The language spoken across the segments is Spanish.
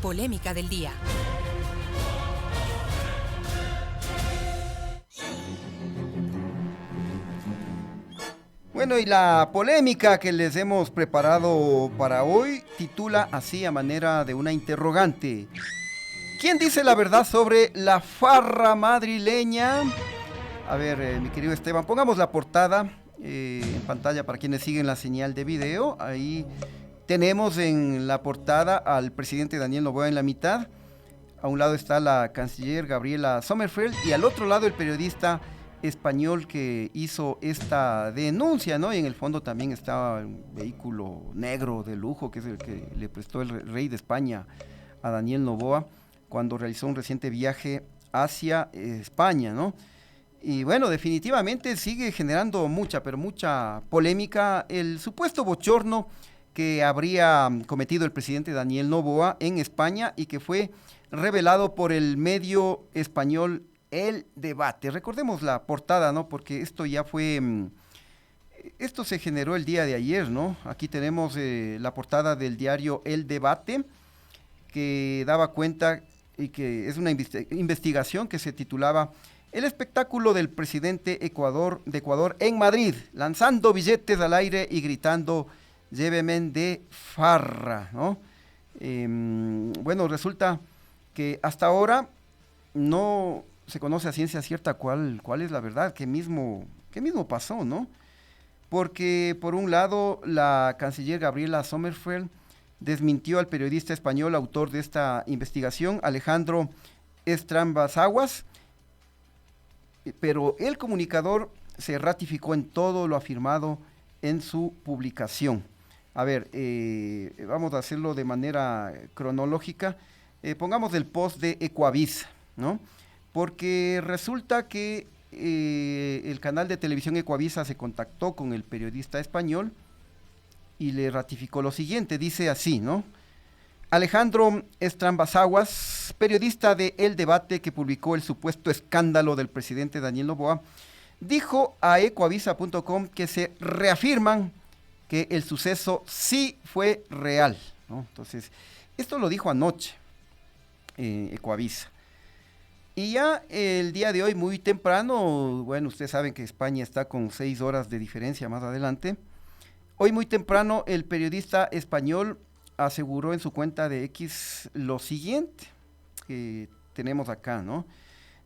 Polémica del día. Bueno, y la polémica que les hemos preparado para hoy titula así a manera de una interrogante. ¿Quién dice la verdad sobre la farra madrileña? A ver, mi querido Esteban, pongamos la portada en pantalla para quienes siguen la señal de video. Ahí tenemos en la portada al presidente Daniel Noboa en la mitad. A un lado está la canciller Gabriela Sommerfeld y al otro lado el periodista español que hizo esta denuncia, ¿no? Y en el fondo también está un vehículo negro de lujo, que es el que le prestó el rey de España a Daniel Noboa cuando realizó un reciente viaje hacia España, ¿no? Y bueno, definitivamente sigue generando mucha, pero mucha polémica el supuesto bochorno que habría cometido el presidente Daniel Noboa en España y que fue revelado por el medio español El Debate. Recordemos la portada, ¿no? Porque esto ya fue, esto se generó el día de ayer, ¿no? Aquí tenemos la portada del diario El Debate, que daba cuenta y que es una investigación que se titulaba El espectáculo del presidente de Ecuador en Madrid, lanzando billetes al aire y gritando lléveme de farra, ¿no? Bueno, resulta que hasta ahora no se conoce a ciencia cierta cuál es la verdad, qué mismo pasó, ¿no? Porque por un lado la canciller Gabriela Sommerfeld desmintió al periodista español autor de esta investigación, Alejandro Estrambas-Aguas, pero el comunicador se ratificó en todo lo afirmado en su publicación. A ver, vamos a hacerlo de manera cronológica. Pongamos el post de Ecuavisa, ¿no? Porque resulta que el canal de televisión Ecuavisa se contactó con el periodista español y le ratificó lo siguiente, dice así, ¿no? Alejandro Estrambas-Aguas, periodista de El Debate que publicó el supuesto escándalo del presidente Daniel Noboa, dijo a ecuavisa.com que se reafirman que el suceso sí fue real, ¿no? Entonces, esto lo dijo anoche Ecuavisa. Y ya el día de hoy, muy temprano, bueno, ustedes saben que España está con 6 horas de diferencia más adelante. Hoy muy temprano el periodista español aseguró en su cuenta de X lo siguiente que tenemos acá, ¿no?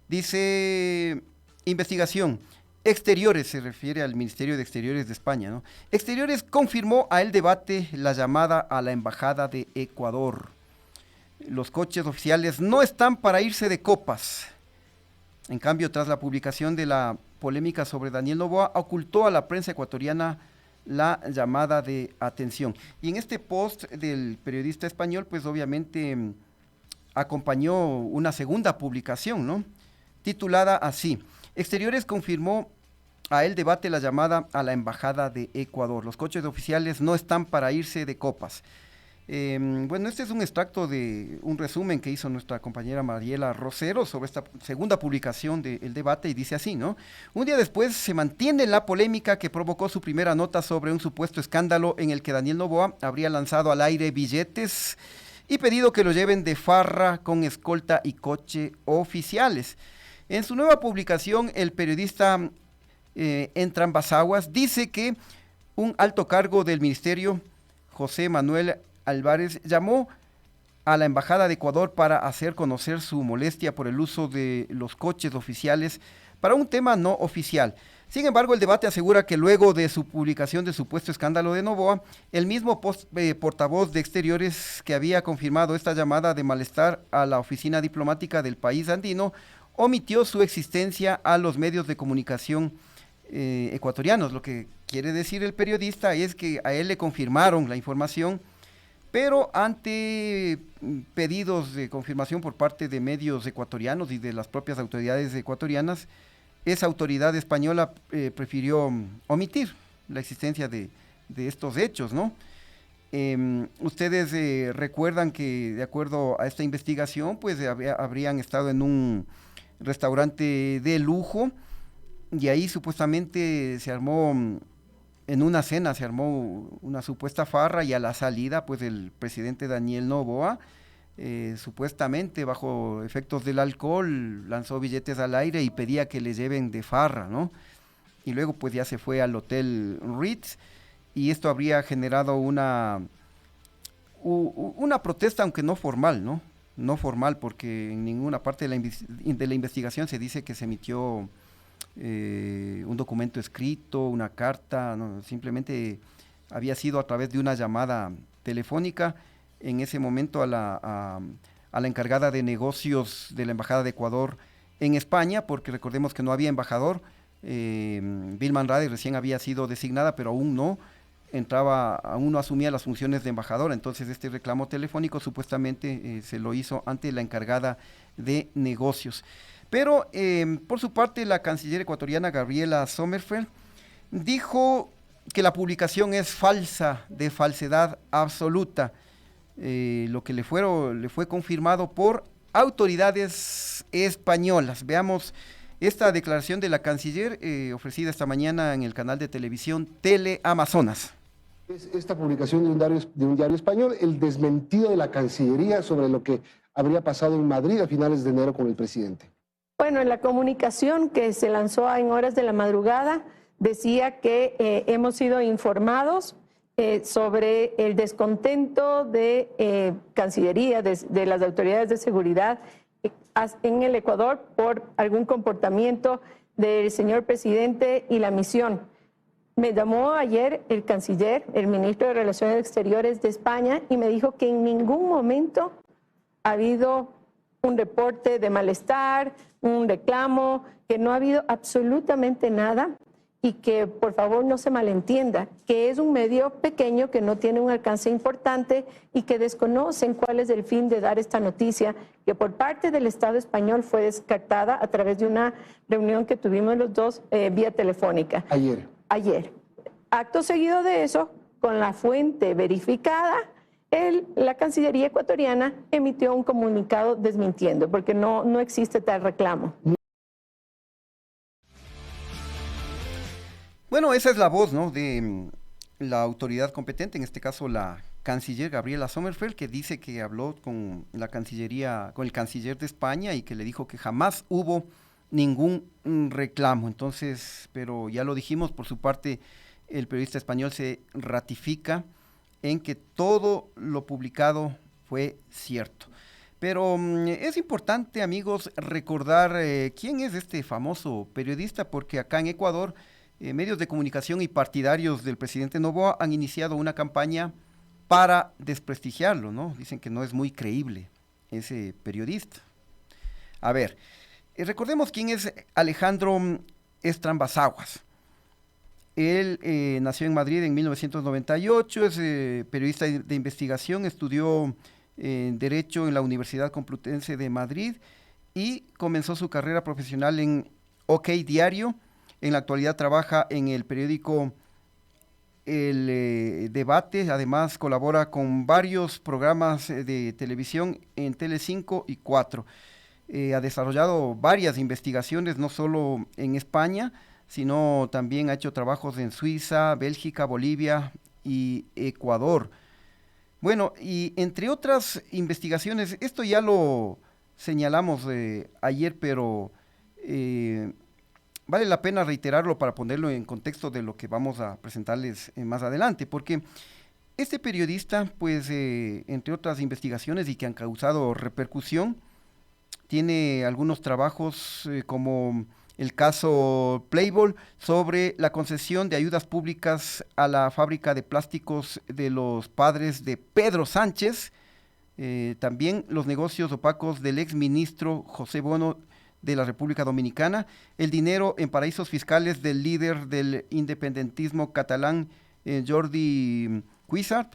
Dice, investigación, Exteriores, se refiere al Ministerio de Exteriores de España, ¿no? Exteriores confirmó a El Debate la llamada a la Embajada de Ecuador. Los coches oficiales no están para irse de copas. En cambio, tras la publicación de la polémica sobre Daniel Noboa, ocultó a la prensa ecuatoriana la llamada de atención. Y en este post del periodista español, pues obviamente acompañó una segunda publicación, ¿no? Titulada así, Exteriores confirmó a El Debate la llamada a la Embajada de Ecuador. Los coches oficiales no están para irse de copas. Bueno, este es un extracto de un resumen que hizo nuestra compañera Mariela Rosero sobre esta segunda publicación de El Debate y dice así, ¿no? Un día después se mantiene la polémica que provocó su primera nota sobre un supuesto escándalo en el que Daniel Noboa habría lanzado al aire billetes y pedido que lo lleven de farra con escolta y coche oficiales. En su nueva publicación, el periodista Estrambas-Aguas dice que un alto cargo del ministerio, José Manuel Álvarez, llamó a la Embajada de Ecuador para hacer conocer su molestia por el uso de los coches oficiales para un tema no oficial. Sin embargo, El Debate asegura que luego de su publicación del supuesto escándalo de Noboa, el mismo portavoz de Exteriores que había confirmado esta llamada de malestar a la oficina diplomática del país andino, omitió su existencia a los medios de comunicación ecuatorianos. Lo que quiere decir el periodista es que a él le confirmaron la información, pero ante pedidos de confirmación por parte de medios ecuatorianos y de las propias autoridades ecuatorianas, esa autoridad española prefirió omitir la existencia de estos hechos, ¿no? Ustedes recuerdan que de acuerdo a esta investigación, pues habrían estado en un restaurante de lujo y ahí supuestamente se armó en una cena se armó una supuesta farra y a la salida, pues el presidente Daniel Noboa supuestamente bajo efectos del alcohol lanzó billetes al aire y pedía que le lleven de farra, ¿no? Y luego pues ya se fue al Hotel Ritz y esto habría generado una protesta, aunque no formal, ¿no? No formal, porque en ninguna parte de la investigación se dice que se emitió un documento escrito, una carta, no, simplemente había sido a través de una llamada telefónica en ese momento a la encargada de negocios de la Embajada de Ecuador en España, porque recordemos que no había embajador. Vilma Rade recién había sido designada, pero aún no asumía las funciones de embajador. Entonces este reclamo telefónico supuestamente se lo hizo ante la encargada de negocios. Pero por su parte la canciller ecuatoriana Gabriela Sommerfeld dijo que la publicación es falsa, de falsedad absoluta, lo que le fue confirmado por autoridades españolas. Veamos esta declaración de la canciller ofrecida esta mañana en el canal de televisión Teleamazonas. Es esta publicación de un diario español, el desmentido de la Cancillería sobre lo que habría pasado en Madrid a finales de enero con el presidente. Bueno, en la comunicación que se lanzó en horas de la madrugada decía que hemos sido informados sobre el descontento de Cancillería, de las autoridades de seguridad en el Ecuador por algún comportamiento del señor presidente y la misión. Me llamó ayer el canciller, el ministro de Relaciones Exteriores de España, y me dijo que en ningún momento ha habido un reporte de malestar, un reclamo, que no ha habido absolutamente nada y que por favor no se malentienda, que es un medio pequeño que no tiene un alcance importante y que desconocen cuál es el fin de dar esta noticia, que por parte del Estado español fue descartada a través de una reunión que tuvimos los dos vía telefónica. Ayer. Acto seguido de eso, con la fuente verificada, la Cancillería ecuatoriana emitió un comunicado desmintiendo, porque no existe tal reclamo. Bueno, esa es la voz, ¿no?, de la autoridad competente, en este caso la canciller Gabriela Sommerfeld, que dice que habló con la Cancillería, con el canciller de España y que le dijo que jamás hubo ningún reclamo. Entonces, pero ya lo dijimos, por su parte, el periodista español se ratifica en que todo lo publicado fue cierto. Pero es importante, amigos, recordar quién es este famoso periodista, porque acá en Ecuador, medios de comunicación y partidarios del presidente Noboa han iniciado una campaña para desprestigiarlo, ¿no? Dicen que no es muy creíble ese periodista. A ver, recordemos quién es Alejandro Estrambasaguas. Él nació en Madrid en 1998, es periodista de investigación, estudió Derecho en la Universidad Complutense de Madrid y comenzó su carrera profesional en OK Diario. En la actualidad trabaja en el periódico El Debate, además colabora con varios programas de televisión en Tele5 y 4. Ha desarrollado varias investigaciones, no solo en España, sino también ha hecho trabajos en Suiza, Bélgica, Bolivia y Ecuador. Bueno, y entre otras investigaciones, esto ya lo señalamos ayer, pero vale la pena reiterarlo para ponerlo en contexto de lo que vamos a presentarles más adelante, porque este periodista, pues, entre otras investigaciones y que han causado repercusión, tiene algunos trabajos como el caso Playboy sobre la concesión de ayudas públicas a la fábrica de plásticos de los padres de Pedro Sánchez, también los negocios opacos del exministro José Bono de la República Dominicana, el dinero en paraísos fiscales del líder del independentismo catalán Jordi Cuixart,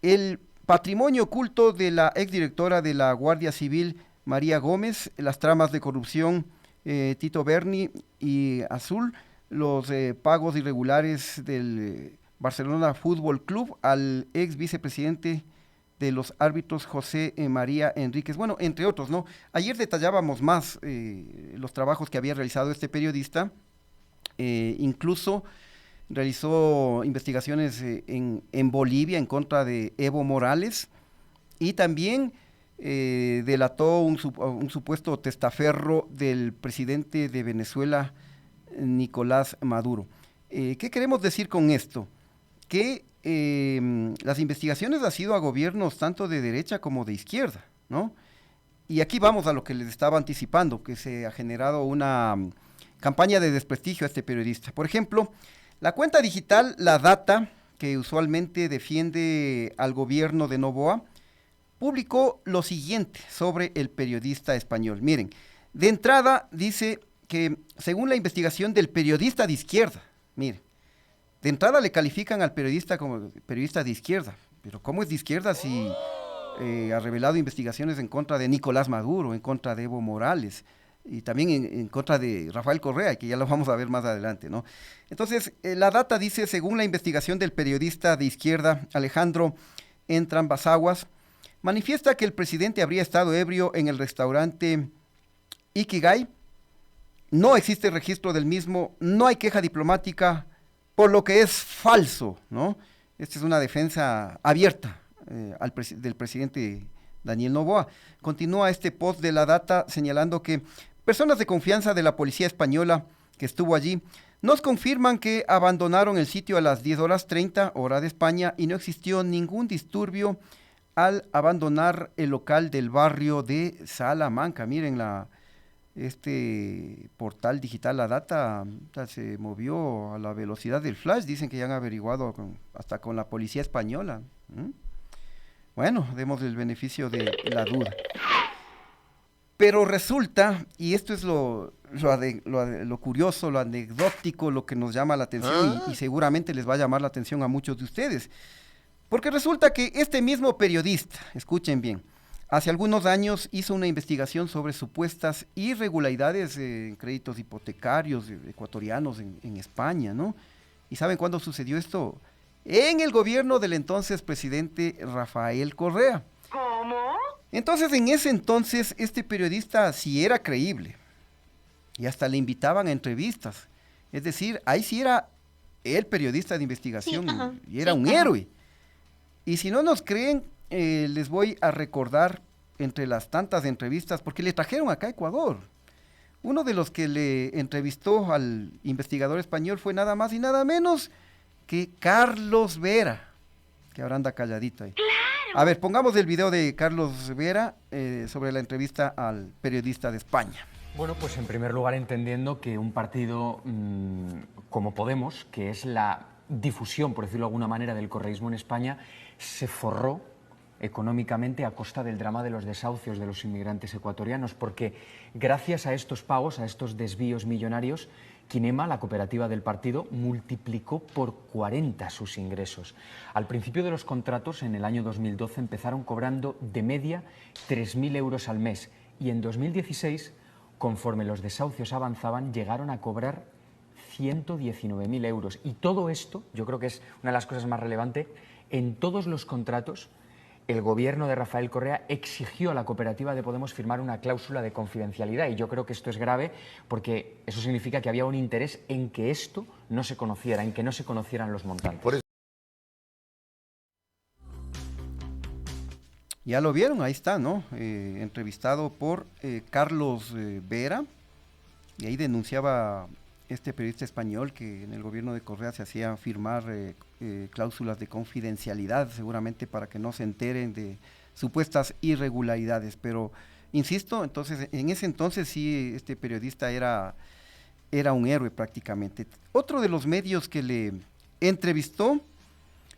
el patrimonio oculto de la exdirectora de la Guardia Civil María Gómez, las tramas de corrupción Tito Berni y Azul, los pagos irregulares del Barcelona Fútbol Club al ex vicepresidente de los árbitros José María Enríquez, bueno, entre otros, ¿no? Ayer detallábamos más los trabajos que había realizado este periodista, incluso realizó investigaciones en Bolivia en contra de Evo Morales y también delató un supuesto testaferro del presidente de Venezuela, Nicolás Maduro. ¿Qué queremos decir con esto? Que las investigaciones han sido a gobiernos tanto de derecha como de izquierda, ¿no? Y aquí vamos a lo que les estaba anticipando, que se ha generado una campaña de desprestigio a este periodista. Por ejemplo, la cuenta digital La Data, que usualmente defiende al gobierno de Noboa, publicó lo siguiente sobre el periodista español. Miren, de entrada dice que según la investigación del periodista de izquierda, miren, de entrada le califican al periodista como periodista de izquierda, pero ¿cómo es de izquierda si ha revelado investigaciones en contra de Nicolás Maduro, en contra de Evo Morales y también en contra de Rafael Correa, que ya lo vamos a ver más adelante, ¿no? Entonces, La Data dice, según la investigación del periodista de izquierda Alejandro Entrambasaguas, manifiesta que el presidente habría estado ebrio en el restaurante Ikigai, no existe registro del mismo, no hay queja diplomática, por lo que es falso, ¿no? Esta es una defensa abierta del presidente Daniel Noboa. Continúa este post de La Data señalando que personas de confianza de la policía española que estuvo allí nos confirman que abandonaron el sitio a las 10:30 hora de España y no existió ningún disturbio al abandonar el local del barrio de Salamanca. Miren, este portal digital La Data se movió a la velocidad del flash. Dicen que ya han averiguado hasta con la policía española. Bueno, demos el beneficio de la duda. Pero resulta, y esto es lo curioso, lo anecdótico, lo que nos llama la atención y seguramente les va a llamar la atención a muchos de ustedes. Porque resulta que este mismo periodista, escuchen bien, hace algunos años hizo una investigación sobre supuestas irregularidades en créditos hipotecarios ecuatorianos en España, ¿no? ¿Y saben cuándo sucedió esto? En el gobierno del entonces presidente Rafael Correa. ¿Cómo? Entonces, en ese entonces, este periodista sí era creíble. Y hasta le invitaban a entrevistas. Es decir, ahí sí era el periodista de investigación, sí, y era un héroe. Y si no nos creen, les voy a recordar entre las tantas entrevistas, porque le trajeron acá a Ecuador. Uno de los que le entrevistó al investigador español fue nada más y nada menos que Carlos Vera, que ahora anda calladito ahí. ¡Claro! A ver, pongamos el video de Carlos Vera sobre la entrevista al periodista de España. Bueno, pues en primer lugar entendiendo que un partido como Podemos, que es la difusión, por decirlo de alguna manera, del correísmo en España, se forró económicamente a costa del drama de los desahucios de los inmigrantes ecuatorianos, porque gracias a estos pagos, a estos desvíos millonarios, Kinema, la cooperativa del partido, multiplicó por 40 sus ingresos. Al principio de los contratos, en el año 2012, empezaron cobrando de media 3.000 euros al mes y en 2016, conforme los desahucios avanzaban, llegaron a cobrar 119.000 euros. Y todo esto, yo creo que es una de las cosas más relevantes, en todos los contratos el gobierno de Rafael Correa exigió a la cooperativa de Podemos firmar una cláusula de confidencialidad y yo creo que esto es grave porque eso significa que había un interés en que esto no se conociera, en que no se conocieran los montantes. Ya lo vieron, ahí está, ¿no? Entrevistado por Carlos Vera, y ahí denunciaba este periodista español que en el gobierno de Correa se hacía firmar cláusulas de confidencialidad, seguramente para que no se enteren de supuestas irregularidades. Pero, insisto, entonces, en ese entonces sí, este periodista era un héroe prácticamente. Otro de los medios que le entrevistó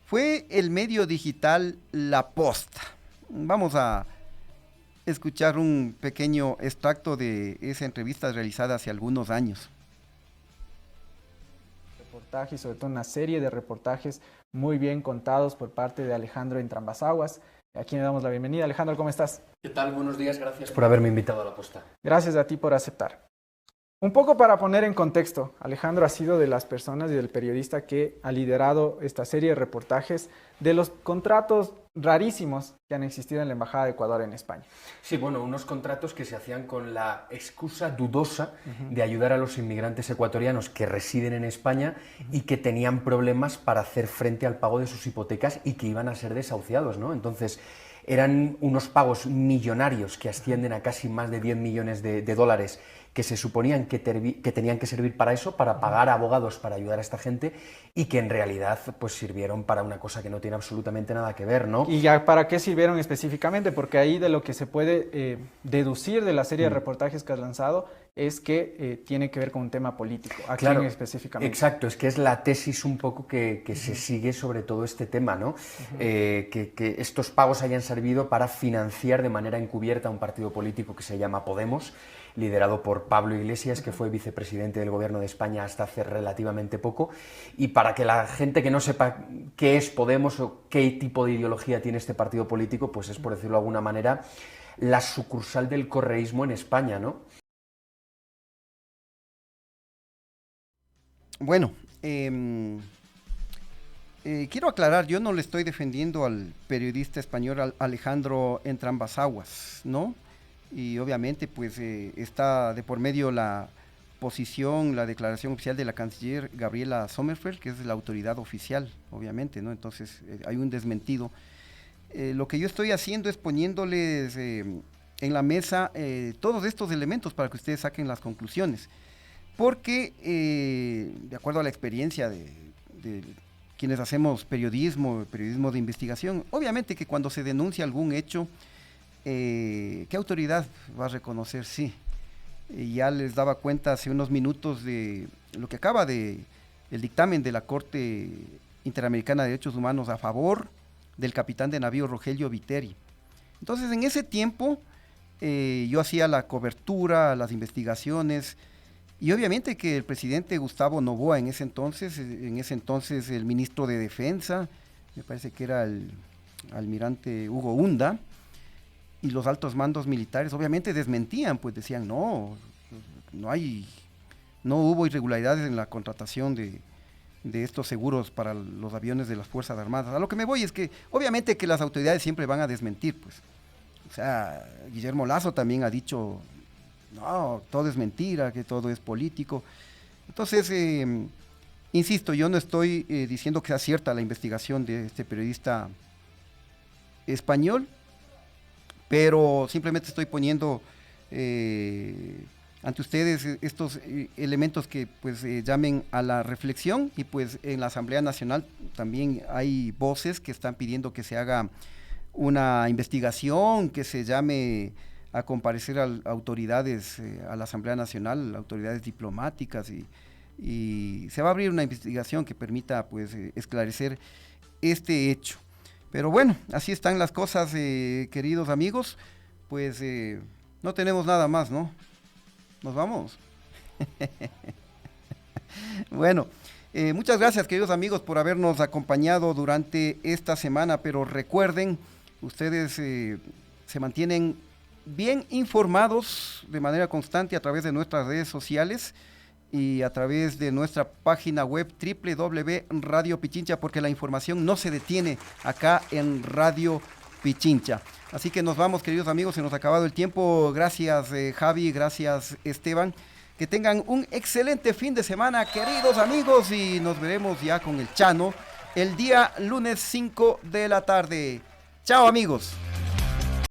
fue el medio digital La Posta. Vamos a escuchar un pequeño extracto de esa entrevista realizada hace algunos años. Reportajes, sobre todo una serie de reportajes muy bien contados por parte de Alejandro Entrambasaguas, a quien le damos la bienvenida. Alejandro, ¿cómo estás? ¿Qué tal? Buenos días, gracias por haberme invitado a La Posta. Gracias a ti por aceptar. Un poco para poner en contexto, Alejandro ha sido de las personas y del periodista que ha liderado esta serie de reportajes de los contratos rarísimos que han existido en la Embajada de Ecuador en España. Sí, bueno, unos contratos que se hacían con la excusa dudosa de ayudar a los inmigrantes ecuatorianos que residen en España y que tenían problemas para hacer frente al pago de sus hipotecas y que iban a ser desahuciados, ¿no? Entonces, eran unos pagos millonarios que ascienden a casi más de 10 millones de dólares que se suponían que tenían que servir para eso, para pagar a abogados para ayudar a esta gente, y que en realidad pues sirvieron para una cosa que no tiene absolutamente nada que ver, ¿no? ¿Y ya para qué sirvieron específicamente? Porque ahí de lo que se puede deducir de la serie de reportajes que has lanzado es que tiene que ver con un tema político. ¿A quién específicamente? Exacto, es que es la tesis un poco que se sigue sobre todo este tema, ¿no? Que estos pagos hayan servido para financiar de manera encubierta un partido político que se llama Podemos, liderado por Pablo Iglesias, que fue vicepresidente del Gobierno de España hasta hace relativamente poco, y para que la gente que no sepa qué es Podemos o qué tipo de ideología tiene este partido político, pues es, por decirlo de alguna manera, la sucursal del correísmo en España, ¿no? Bueno, quiero aclarar, yo no le estoy defendiendo al periodista español Alejandro Entrambas-Aguas, ¿no? Y obviamente pues está de por medio la posición, la declaración oficial de la canciller Gabriela Sommerfeld, que es la autoridad oficial, obviamente, ¿no? Entonces hay un desmentido. Lo que yo estoy haciendo es poniéndoles en la mesa todos estos elementos para que ustedes saquen las conclusiones. Porque, de acuerdo a la experiencia de quienes hacemos periodismo de investigación, obviamente que cuando se denuncia algún hecho, ¿qué autoridad va a reconocer? Sí. Ya les daba cuenta hace unos minutos de lo que acaba el dictamen de la Corte Interamericana de Derechos Humanos a favor del capitán de navío Rogelio Viteri. Entonces, en ese tiempo, yo hacía la cobertura, las investigaciones, y obviamente que el presidente Gustavo Noboa, en ese entonces el ministro de Defensa, me parece que era el almirante Hugo Hunda, y los altos mandos militares obviamente desmentían, pues decían no hubo irregularidades en la contratación de estos seguros para los aviones de las Fuerzas Armadas. A lo que me voy es que obviamente que las autoridades siempre van a desmentir, pues. O sea, Guillermo Lasso también ha dicho, no, todo es mentira, que todo es político. Entonces, insisto, yo no estoy diciendo que sea cierta la investigación de este periodista español, pero simplemente estoy poniendo ante ustedes estos elementos que pues llamen a la reflexión, y pues en la Asamblea Nacional también hay voces que están pidiendo que se haga una investigación, que se llame a comparecer a autoridades a la Asamblea Nacional, autoridades diplomáticas, y se va a abrir una investigación que permita pues esclarecer este hecho. Pero bueno, así están las cosas, queridos amigos, pues no tenemos nada más, ¿no? Nos vamos. Bueno, muchas gracias, queridos amigos, por habernos acompañado durante esta semana, pero recuerden, ustedes se mantienen bien informados de manera constante a través de nuestras redes sociales y a través de nuestra página web www.Radio Pichincha, porque la información no se detiene acá en Radio Pichincha. Así que nos vamos, queridos amigos, se nos ha acabado el tiempo. Gracias Javi, gracias Esteban. Que tengan un excelente fin de semana, queridos amigos, y nos veremos ya con el Chano el día lunes 5 de la tarde. Chao, amigos.